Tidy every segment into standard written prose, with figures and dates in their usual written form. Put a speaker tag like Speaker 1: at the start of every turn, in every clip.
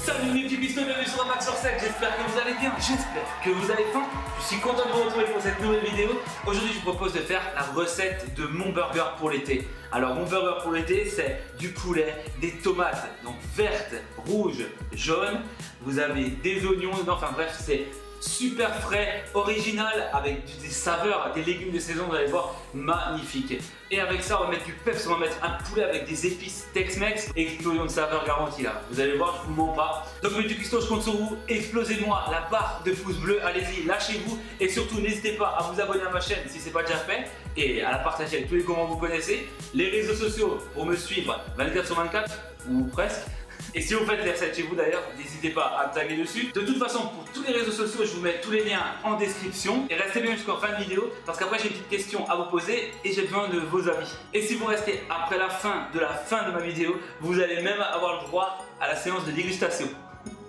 Speaker 1: Salut mes petits pistons, bienvenue sur un Max sur 7, j'espère que vous allez bien, j'espère que vous allez faim. Je suis content de vous retrouver pour cette nouvelle vidéo. Aujourd'hui je vous propose de faire la recette de mon burger pour l'été. Alors mon burger pour l'été c'est du poulet, des tomates, donc vertes, rouges, jaunes. Vous avez des oignons, enfin bref c'est super frais, original, avec des saveurs, des légumes de saison, vous allez voir, magnifique. Et avec ça, on va mettre du peps, on va mettre un poulet avec des épices Tex-Mex, explosion de saveur garantie là. Vous allez voir, je vous mens pas. Donc mes petits pistons, je compte sur vous. Explosez-moi la barre de pouces bleus, allez-y, lâchez-vous. Et surtout, n'hésitez pas à vous abonner à ma chaîne si ce n'est pas déjà fait. Et à la partager avec tous les comment vous connaissez. Les réseaux sociaux pour me suivre 24 sur 24, ou presque. Et si vous faites les recettes chez vous d'ailleurs, n'hésitez pas à me taguer dessus. De toute façon, pour tous les réseaux sociaux, je vous mets tous les liens en description. Et restez bien jusqu'en fin de vidéo, parce qu'après j'ai une petite question à vous poser et j'ai besoin de vos avis. Et si vous restez après la fin de ma vidéo, vous allez même avoir le droit à la séance de dégustation.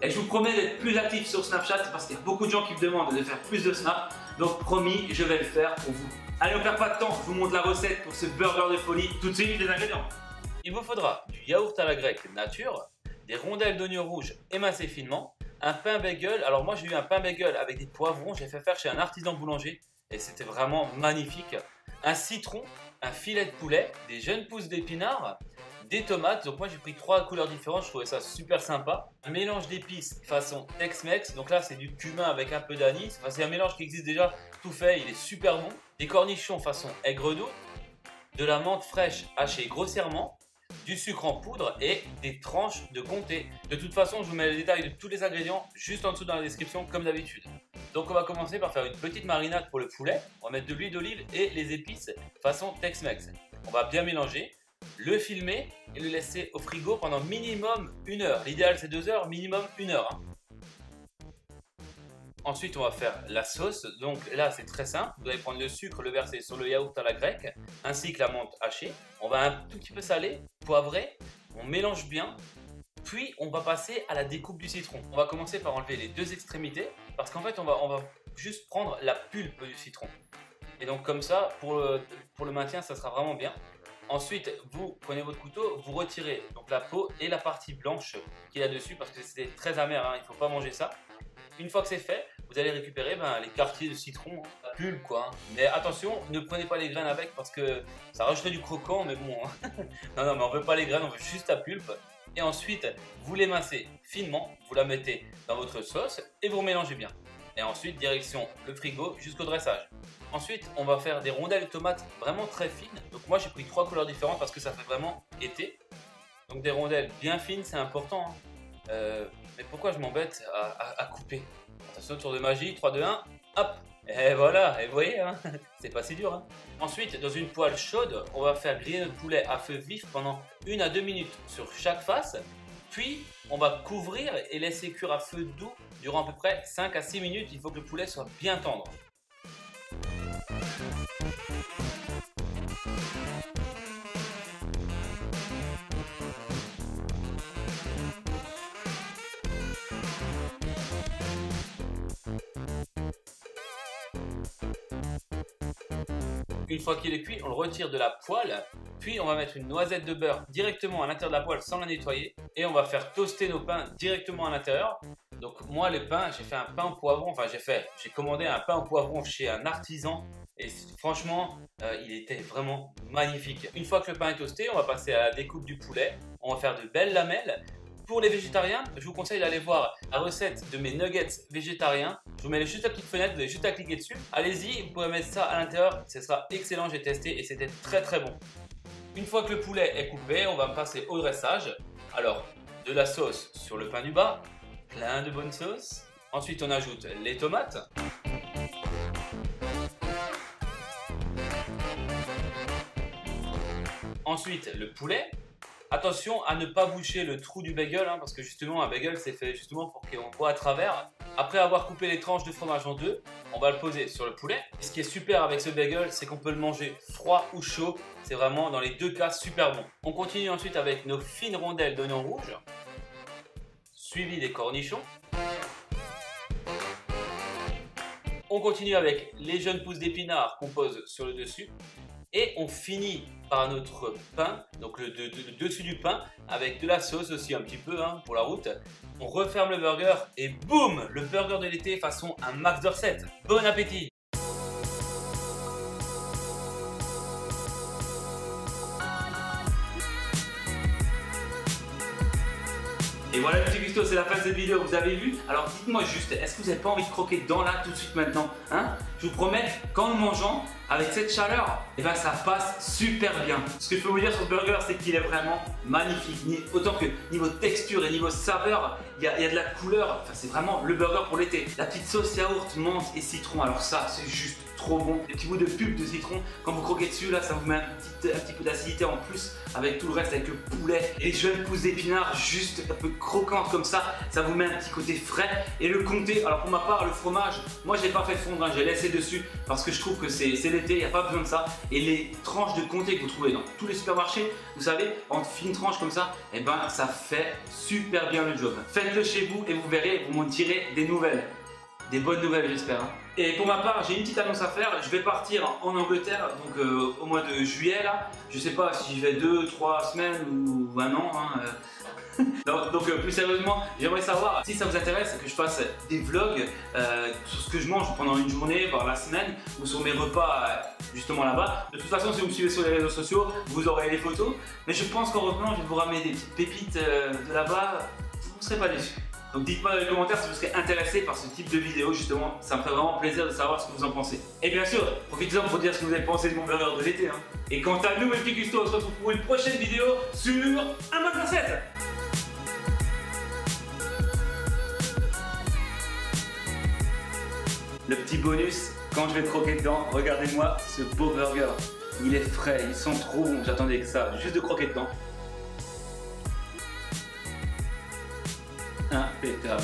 Speaker 1: Et je vous promets d'être plus actif sur Snapchat, parce qu'il y a beaucoup de gens qui me demandent de faire plus de Snap. Donc promis, je vais le faire pour vous. Allez, on perd pas de temps, je vous montre la recette pour ce burger de folie. Tout de suite, les ingrédients. Il vous faudra du yaourt à la grecque nature, des rondelles d'oignons rouges émincées finement, un pain bagel. Alors moi j'ai eu un pain bagel avec des poivrons, j'ai fait faire chez un artisan boulanger et c'était vraiment magnifique. Un citron, un filet de poulet, des jeunes pousses d'épinards, des tomates. Donc moi j'ai pris 3 couleurs différentes, je trouvais ça super sympa. Un mélange d'épices façon Tex-Mex, donc là c'est du cumin avec un peu d'anis. Enfin, c'est un mélange qui existe déjà tout fait, il est super bon. Des cornichons façon aigre d'eau, de la menthe fraîche hachée grossièrement, du sucre en poudre et des tranches de comté. De toute façon, je vous mets les détails de tous les ingrédients juste en dessous dans la description comme d'habitude. Donc on va commencer par faire une petite marinade pour le poulet. On va mettre de l'huile d'olive et les épices façon Tex-Mex. On va bien mélanger, le filmer et le laisser au frigo pendant minimum 1 heure. L'idéal c'est 2 heures, minimum 1 heure. Ensuite, on va faire la sauce. Donc là, c'est très simple. Vous allez prendre le sucre, le verser sur le yaourt à la grecque, ainsi que la menthe hachée. On va un tout petit peu saler, poivrer. On mélange bien. Puis, on va passer à la découpe du citron. On va commencer par enlever les deux extrémités, parce qu'en fait, on va juste prendre la pulpe du citron. Et donc comme ça, pour le maintien, ça sera vraiment bien. Ensuite, vous prenez votre couteau, vous retirez donc la peau et la partie blanche qu'il y a dessus, parce que c'est très amer, hein, il ne faut pas manger ça. Une fois que c'est fait, vous allez récupérer les quartiers de citron, la pulpe quoi. Hein. Mais attention, ne prenez pas les graines avec parce que ça rajouterait du croquant, mais bon. Hein. non, mais on veut pas les graines, on veut juste la pulpe. Et ensuite, vous l'émincez finement, vous la mettez dans votre sauce et vous mélangez bien. Et ensuite, direction le frigo jusqu'au dressage. Ensuite, on va faire des rondelles de tomates vraiment très fines. Donc moi, j'ai pris 3 couleurs différentes parce que ça fait vraiment été. Donc des rondelles bien fines, c'est important. Hein. Mais pourquoi je m'embête à couper? Attention, tour de magie, 3, 2, 1, hop. Et voilà, et vous voyez, hein, c'est pas si dur. Hein. Ensuite, dans une poêle chaude, on va faire griller notre poulet à feu vif pendant 1 à 2 minutes sur chaque face. Puis, on va couvrir et laisser cuire à feu doux durant à peu près 5 à 6 minutes. Il faut que le poulet soit bien tendre. Une fois qu'il est cuit, on le retire de la poêle, puis on va mettre une noisette de beurre directement à l'intérieur de la poêle sans la nettoyer et on va faire toaster nos pains directement à l'intérieur. Donc moi le pain, j'ai fait un pain au poivron, enfin j'ai commandé un pain au poivron chez un artisan et franchement il était vraiment magnifique. Une fois que le pain est toasté, on va passer à la découpe du poulet, on va faire de belles lamelles. Pour les végétariens, je vous conseille d'aller voir la recette de mes nuggets végétariens. Je vous mets juste la petite fenêtre, vous avez juste à cliquer dessus. Allez-y, vous pouvez mettre ça à l'intérieur, ce sera excellent, j'ai testé et c'était très très bon. Une fois que le poulet est coupé, on va passer au dressage. Alors, de la sauce sur le pain du bas, plein de bonne sauce. Ensuite, on ajoute les tomates. Ensuite, le poulet. Attention à ne pas boucher le trou du bagel, hein, parce que justement un bagel c'est fait justement pour qu'on voit à travers. Après avoir coupé les tranches de fromage en deux, on va le poser sur le poulet. Et ce qui est super avec ce bagel, c'est qu'on peut le manger froid ou chaud. C'est vraiment dans les deux cas super bon. On continue ensuite avec nos fines rondelles d'oignons rouges, suivi des cornichons. On continue avec les jeunes pousses d'épinards qu'on pose sur le dessus. Et on finit par notre pain, donc le dessus du pain, avec de la sauce aussi un petit peu hein, pour la route. On referme le burger et boum, le burger de l'été façon un max de recettes. Bon appétit! Et voilà les petits gustos, c'est la fin de cette vidéo, vous avez vu? Alors dites-moi juste, est-ce que vous n'avez pas envie de croquer dedans là tout de suite maintenant hein? Je vous promets qu'en le mangeant, avec cette chaleur, et ben ça passe super bien. Ce que je peux vous dire sur ce burger, c'est qu'il est vraiment magnifique. Autant que niveau texture et niveau saveur, il y a de la couleur. Enfin, c'est vraiment le burger pour l'été. La petite sauce yaourt, menthe et citron, alors ça, c'est juste trop bon. Les petits bouts de pulpe de citron, quand vous croquez dessus, là, ça vous met un petit peu d'acidité en plus avec tout le reste, avec le poulet et les jeunes pousses d'épinards juste un peu croquantes comme ça. Ça vous met un petit côté frais. Et le comté, alors pour ma part, le fromage, moi, je l'ai pas fait fondre, hein, j'ai laissé dessus parce que je trouve que c'est l'été, il n'y a pas besoin de ça. Et les tranches de comté que vous trouvez dans tous les supermarchés, vous savez, en fines tranches comme ça, et ben ça fait super bien le job. Faites-le chez vous et vous verrez, vous m'en direz des nouvelles. Des bonnes nouvelles j'espère. Et pour ma part, j'ai une petite annonce à faire. Je vais partir en Angleterre donc au mois de juillet là. Je sais pas si je vais 2, 3 semaines ou un an. Hein, donc plus sérieusement, j'aimerais savoir si ça vous intéresse que je fasse des vlogs sur ce que je mange pendant une journée, voire la semaine, ou sur mes repas justement là-bas. De toute façon, si vous me suivez sur les réseaux sociaux, vous aurez les photos. Mais je pense qu'en revenant, je vais vous ramener des petites pépites de là-bas. Vous ne serez pas déçus. Donc dites-moi dans les commentaires si vous serez intéressé par ce type de vidéo, justement, ça me ferait vraiment plaisir de savoir ce que vous en pensez. Et bien sûr, profitez-en pour dire ce que vous avez pensé de mon burger de l'été. Hein. Et quant à nous, mes petits gustos, on se retrouve pour une prochaine vidéo sur un mode recette. Le petit bonus, quand je vais croquer dedans, regardez-moi ce beau burger. Il est frais, il sent trop bon, j'attendais que ça, juste de croquer dedans. Impeccable.